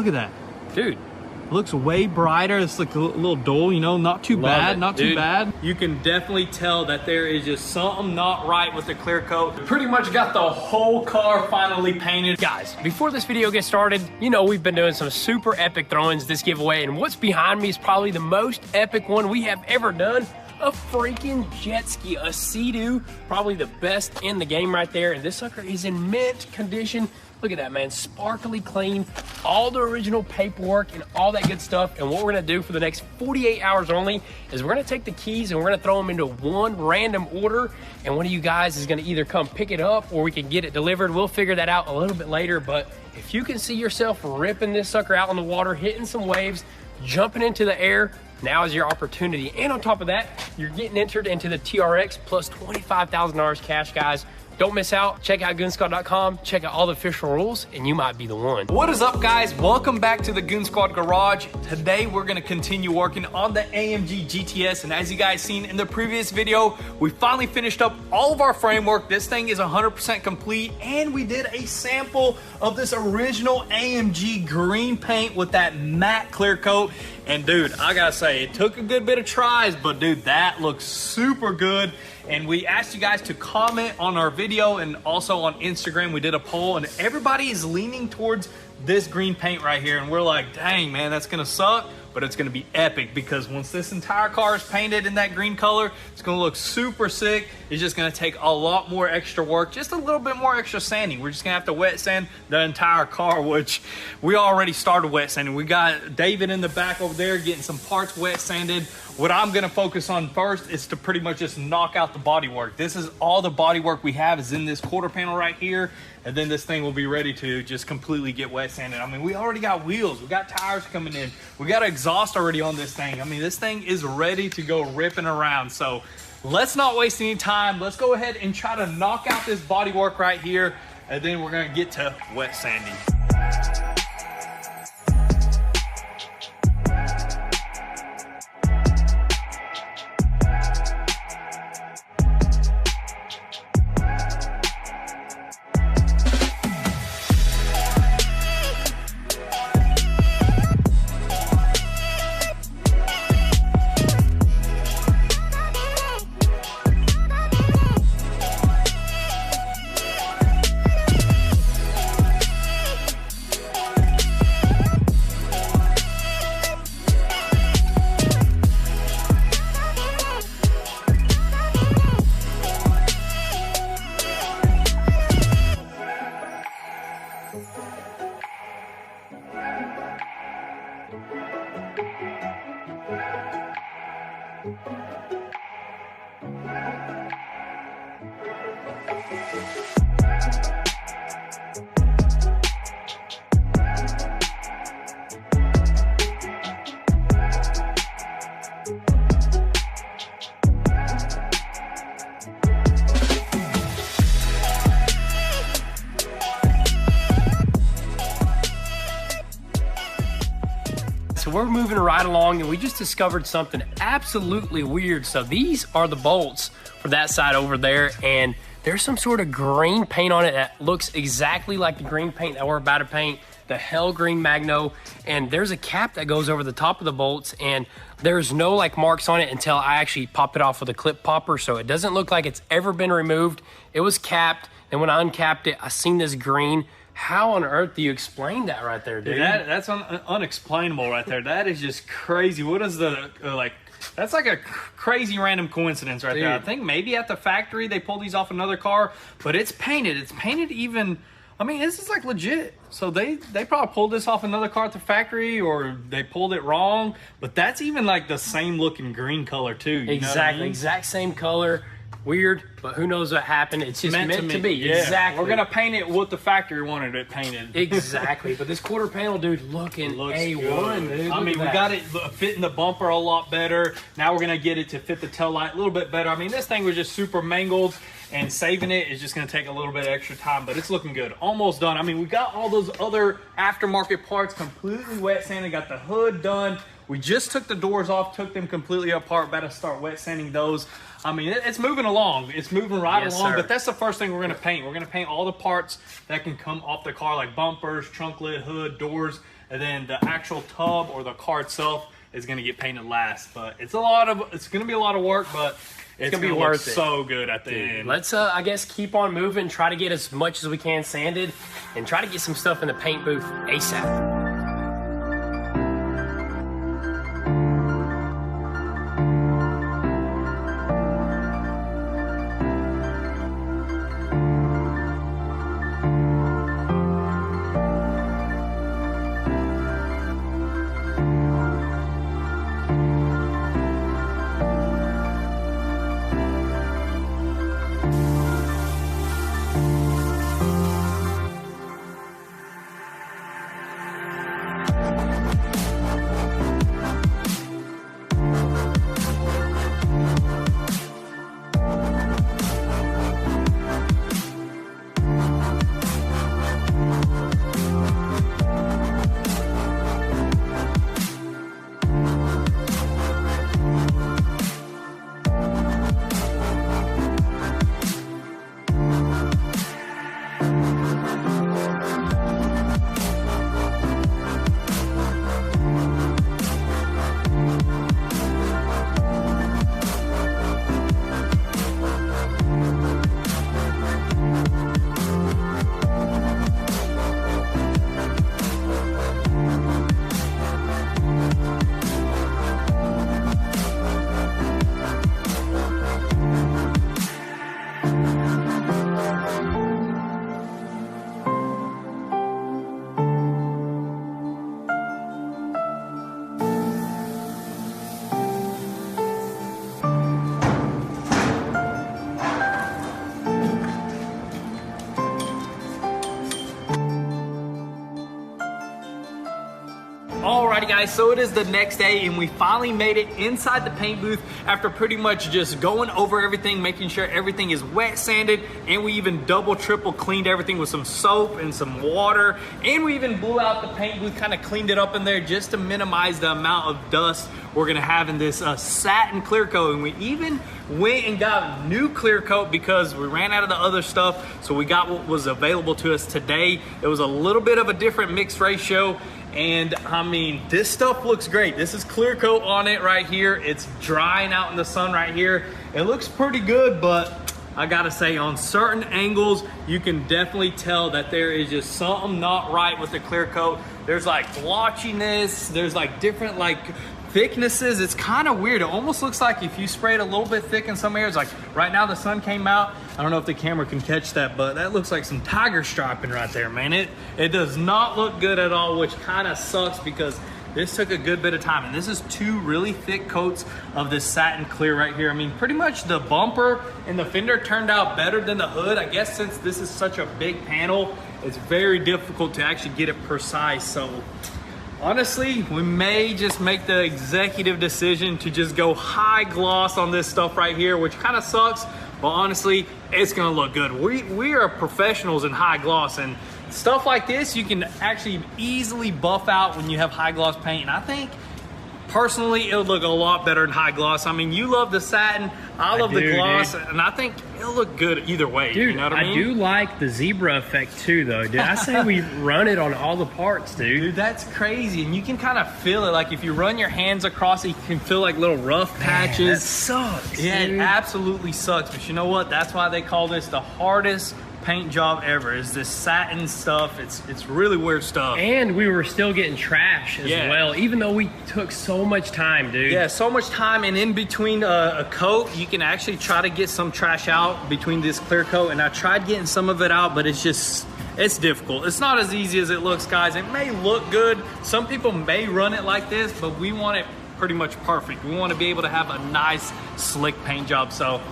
Look at that. Dude. Looks way brighter. It's like a little dull, you know, not too bad, not too bad. You can definitely tell that there is just something not right with the clear coat. Pretty much got the whole car finally painted. Guys, before this video gets started, you know we've been doing some super epic throw-ins this giveaway, and what's behind me is probably the most epic one we have ever done. A freaking jet ski, a Sea-Doo, probably the best in the game right there, and this sucker is in mint condition. Look at that, man, sparkly clean, all the original paperwork and all that good stuff. And what we're gonna do for the next 48 hours only is we're gonna take the keys and we're gonna throw them into one random order, and one of you guys is gonna either come pick it up or we can get it delivered. We'll figure that out a little bit later, but if you can see yourself ripping this sucker out on the water, hitting some waves, jumping into the air, now is your opportunity. And on top of that, you're getting entered into the TRX plus $25,000 cash, guys. Don't miss out. Check out GOONZQUAD.com. Check out all the official rules, and you might be the one. What is up, guys? Welcome back to the Goon Squad Garage. Today, we're gonna continue working on the AMG GTS, and as you guys seen in the previous video, we finally finished up all of our framework. This thing is 100% complete, and we did a sample of this original AMG green paint with that matte clear coat. And dude, I gotta say, it took a good bit of tries, but dude, that looks super good. And we asked you guys to comment on our video, and also on Instagram, we did a poll, and everybody is leaning towards this green paint right here. And we're like, dang, man, that's gonna suck, but it's gonna be epic, because once this entire car is painted in that green color, it's gonna look super sick. It's just gonna take a lot more extra work, just a little bit more extra sanding. We're just gonna have to wet sand the entire car, which we already started wet sanding. We got David in the back over there getting some parts wet sanded. What I'm gonna focus on first is to pretty much just knock out the bodywork. This is all the bodywork we have is in this quarter panel right here, and then this thing will be ready to just completely get wet sanded. I mean, we already got wheels, we got tires coming in, we got exhaust already on this thing. I mean, this thing is ready to go ripping around. So let's not waste any time. Let's go ahead and try to knock out this bodywork right here, and then we're gonna get to wet sanding. So we're moving right along, and we just discovered something absolutely weird. So these are the bolts for that side over there, and there's some sort of green paint on it that looks exactly like the green paint that we're about to paint, the Hell Green Magno. And there's a cap that goes over the top of the bolts, and there's no like marks on it until I actually pop it off with a clip popper. So it doesn't look like it's ever been removed. It was capped, and when I uncapped it, I seen this green. How on earth do you explain that right there, dude? That's unexplainable right there. That is just crazy. What is the, like, that's like a crazy random coincidence right there. I think maybe at the factory they pulled these off another car, but it's painted. It's painted even, I mean, this is like legit. So they probably pulled this off another car at the factory, or they pulled it wrong, but that's even like the same looking green color too. You exactly, know what I mean? Exact same color. Weird, but who knows what happened. It's just meant to be. Yeah. Exactly. We're gonna paint it what the factory wanted it painted. Exactly. But this quarter panel, dude, looking A1, dude. I mean, we got it fitting the bumper a lot better. Now we're gonna get it to fit the tail light a little bit better. I mean, this thing was just super mangled, and saving it is just gonna take a little bit of extra time, but it's looking good. Almost done. I mean, we got all those other aftermarket parts completely wet sanded, got the hood done. We just took the doors off, took them completely apart, about to start wet sanding those. I mean, it's moving along. It's moving right along, but that's the first thing we're gonna paint. We're gonna paint all the parts that can come off the car, like bumpers, trunk lid, hood, doors. and then the actual tub or the car itself is gonna get painted last. But it's gonna be a lot of work, but it's gonna be worth it. So good at the end. Let's I guess keep on moving, try to get as much as we can sanded, and try to get some stuff in the paint booth ASAP. Alrighty guys, so it is the next day and we finally made it inside the paint booth after pretty much just going over everything, making sure everything is wet sanded, and we even double, triple cleaned everything with some soap and some water, and we even blew out the paint booth, kind of cleaned it up in there just to minimize the amount of dust we're gonna have in this satin clear coat. And we even went and got new clear coat because we ran out of the other stuff, so we got what was available to us today. It was a little bit of a different mix ratio, and I mean, this stuff looks great. This is clear coat on it right here. It's drying out in the sun right here. It looks pretty good, but I gotta say, on certain angles, you can definitely tell that there is just something not right with the clear coat. There's like blotchiness, there's like different like thicknesses. It's kind of weird. It almost looks like if you spray it a little bit thick in some areas, like right now the sun came out. I don't know if the camera can catch that, but that looks like some tiger striping right there, man. It does not look good at all, which kind of sucks because this took a good bit of time. And this is two really thick coats of this satin clear right here. I mean, pretty much the bumper and the fender turned out better than the hood. I guess since this is such a big panel, it's very difficult to actually get it precise. So honestly, we may just make the executive decision to just go high gloss on this stuff right here, which kind of sucks, but honestly, it's gonna look good. We are professionals in high gloss, and stuff like this, you can actually easily buff out when you have high gloss paint. And I think, personally, it'll look a lot better in high gloss. I mean, you love the satin, I love the gloss, dude. And I think it'll look good either way. Dude, you know what I mean? I do like the zebra effect too, though. Dude, I say we run it on all the parts, dude. Dude, that's crazy. And you can kind of feel it. Like if you run your hands across it, you can feel like little rough patches. Man, that sucks, yeah, dude. It absolutely sucks. But you know what? That's why they call this the hardest paint job ever, is this satin stuff. It's really weird stuff. And we were still getting trash as well, even though we took so much time, dude. Yeah, so much time. And in between a coat, you can actually try to get some trash out between this clear coat. And I tried getting some of it out, but it's difficult. It's not as easy as it looks, guys. It may look good. Some people may run it like this, but we want it pretty much perfect. We want to be able to have a nice, slick paint job. So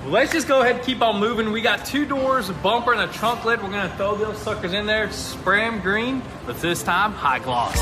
let's just go ahead and keep on moving. We got two doors, a bumper, and a trunk lid. We're gonna throw those suckers in there, spray them green, but this time, high gloss.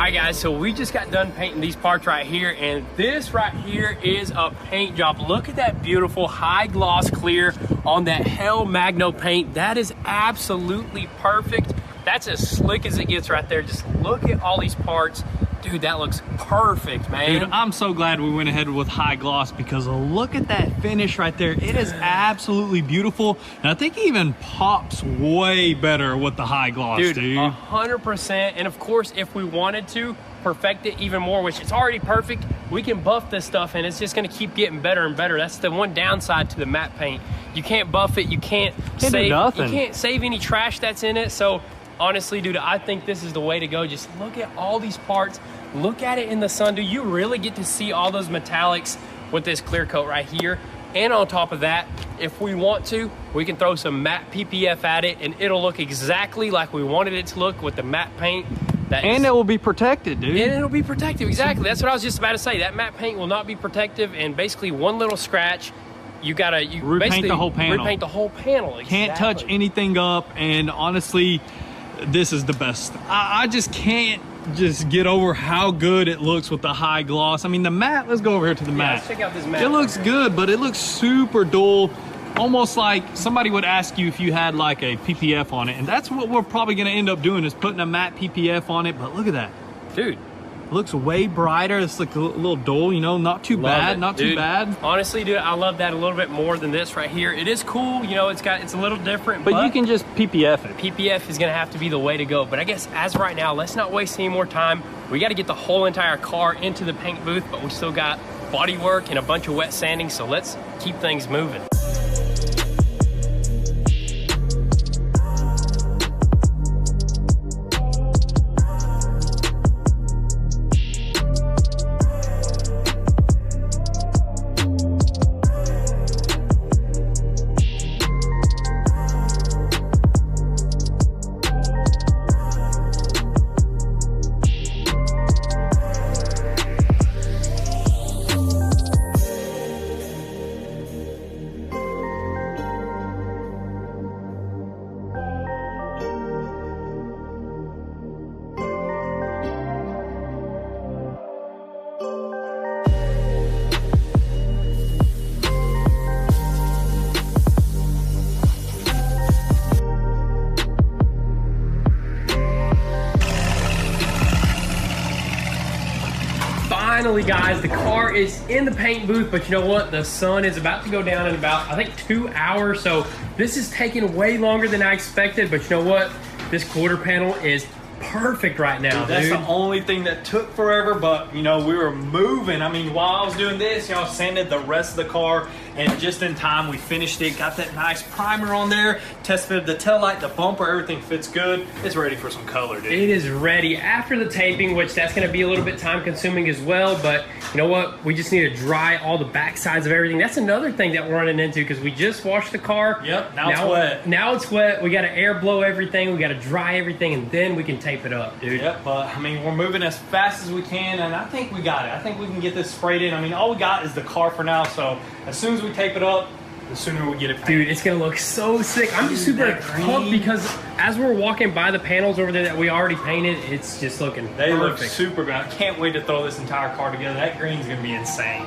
right, guys, so we just got done painting these parts right here, and this right here is a paint job. Look at that beautiful high gloss clear on that Hell Magno paint. That is absolutely perfect. That's as slick as it gets right there. Just look at all these parts. Dude, that looks perfect, man. Dude, I'm so glad we went ahead with high gloss because look at that finish right there. It is absolutely beautiful. And I think it even pops way better with the high gloss, dude. 100%. And of course, if we wanted to perfect it even more, which it's already perfect, we can buff this stuff and it's just gonna keep getting better and better. That's the one downside to the matte paint. You can't buff it, you can't save any trash that's in it. So honestly, dude, I think this is the way to go. Just look at all these parts. Look at it in the sun. Do you really get to see all those metallics with this clear coat right here? And on top of that, if we want to, we can throw some matte PPF at it and it'll look exactly like we wanted it to look with the matte paint. And it will be protected, dude. And it'll be protective, exactly. That's what I was just about to say. That matte paint will not be protective, and basically one little scratch, you repaint the whole panel. Repaint the whole panel, exactly. Can't touch anything up, and honestly, this is the best. I just can't just get over how good it looks with the high gloss. I mean, the matte, let's go over here to the matte. Let's check out this matte. It looks good, but it looks super dull. Almost like somebody would ask you if you had like a PPF on it. And that's what we're probably gonna end up doing, is putting a matte PPF on it. But look at that. Dude. It looks way brighter. It's like a little dull, you know, not too bad, not too bad. Honestly, dude, I love that a little bit more than this right here. It is cool, you know, it's a little different. But you can just PPF it. PPF is gonna have to be the way to go. But I guess as of right now, let's not waste any more time. We gotta get the whole entire car into the paint booth, but we still got body work and a bunch of wet sanding, so let's keep things moving. Finally, guys, the car is in the paint booth, but you know what? The sun is about to go down in about, I think, 2 hours. So this is taking way longer than I expected, but you know what? This quarter panel is perfect right now, dude. That's the only thing that took forever, but you know, we were moving. I mean, while I was doing this, y'all sanded the rest of the car, and just in time we finished it. Got that nice primer on there, test fitted the taillight, the bumper, everything fits good. It's ready for some color, dude. It is ready after the taping, which that's gonna be a little bit time consuming as well, but you know what? We just need to dry all the back sides of everything. That's another thing that we're running into, because we just washed the car. Yep, now it's wet. Now it's wet. We gotta air blow everything, we gotta dry everything, and then we can tape it up, dude. Yep, but I mean, we're moving as fast as we can, and I think we got it. I think we can get this sprayed in. I mean, all we got is the car for now, so as soon as we tape it up, the sooner we get it painted. Dude, it's gonna look so sick. I'm just super pumped because as we're walking by the panels over there that we already painted, it's just looking perfect. They look super good. I can't wait to throw this entire car together. That green's gonna be insane.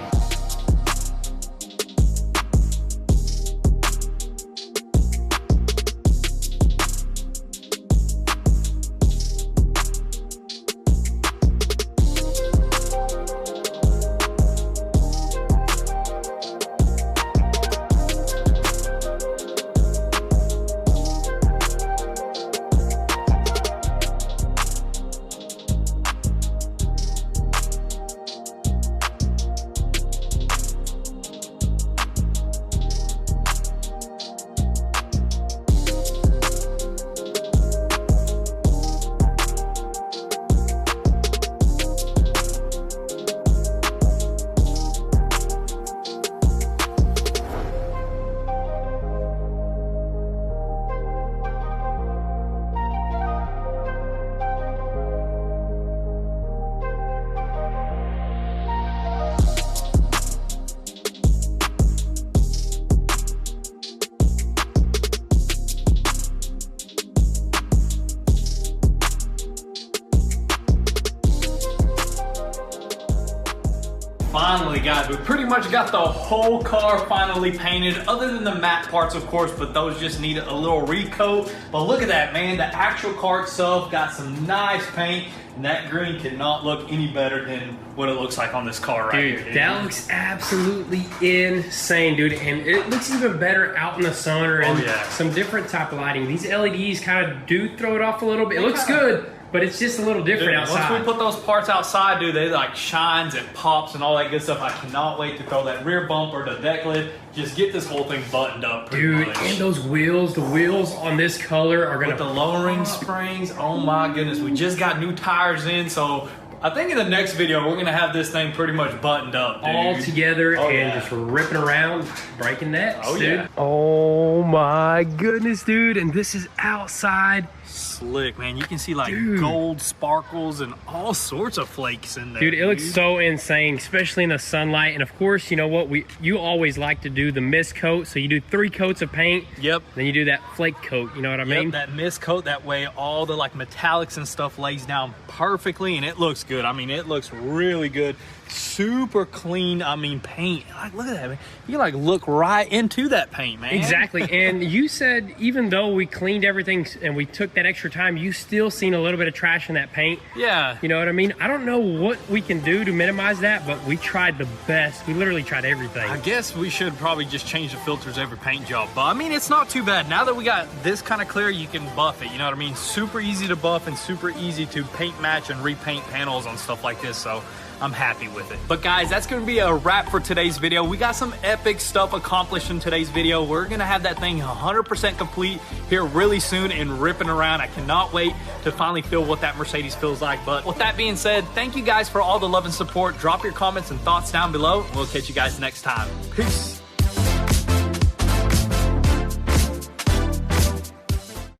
Finally, guys, we pretty much got the whole car finally painted, other than the matte parts, of course, but those just need a little recoat. But look at that, man. The actual car itself got some nice paint, and that green cannot look any better than what it looks like on this car right here. Dude, that looks absolutely insane, dude. And it looks even better out in the sun or in some different type of lighting. These LEDs kind of do throw it off a little bit. It looks good, but it's just a little different outside. Once we put those parts outside, dude, they like shines and pops and all that good stuff. I cannot wait to throw that rear bumper, the deck lid, just get this whole thing buttoned up. Dude, and those wheels, the wheels on this color are gonna... With the lowering springs, oh my goodness. We just got new tires in, so I think in the next video, we're gonna have this thing pretty much buttoned up, dude. All together just ripping around, breaking necks, dude. Yeah. Oh my goodness, dude. And this is outside. Slick, man. You can see like gold sparkles and all sorts of flakes in there. Dude, it looks so insane, especially in the sunlight. And of course, you know what? You always like to do the mist coat. So you do 3 coats of paint. Yep. Then you do that flake coat. You know what I mean? That mist coat. That way all the like metallics and stuff lays down perfectly, and it looks good. I mean, it looks really good. Super clean, I mean, paint. Like, look at that, man. You like look right into that paint, man. Exactly. And you said even though we cleaned everything and we took that extra time, you still seen a little bit of trash in that paint. Yeah. You know what I mean? I don't know what we can do to minimize that, but we tried the best. We literally tried everything. I guess we should probably just change the filters every paint job. But I mean, it's not too bad. Now that we got this kind of clear, you can buff it. You know what I mean? Super easy to buff and super easy to paint match and repaint panels on stuff like this. So I'm happy with it. But guys, that's gonna be a wrap for today's video. We got some epic stuff accomplished in today's video. We're gonna have that thing 100% complete here really soon and ripping around. I cannot wait to finally feel what that Mercedes feels like. But with that being said, thank you guys for all the love and support. Drop your comments and thoughts down below. We'll catch you guys next time. Peace.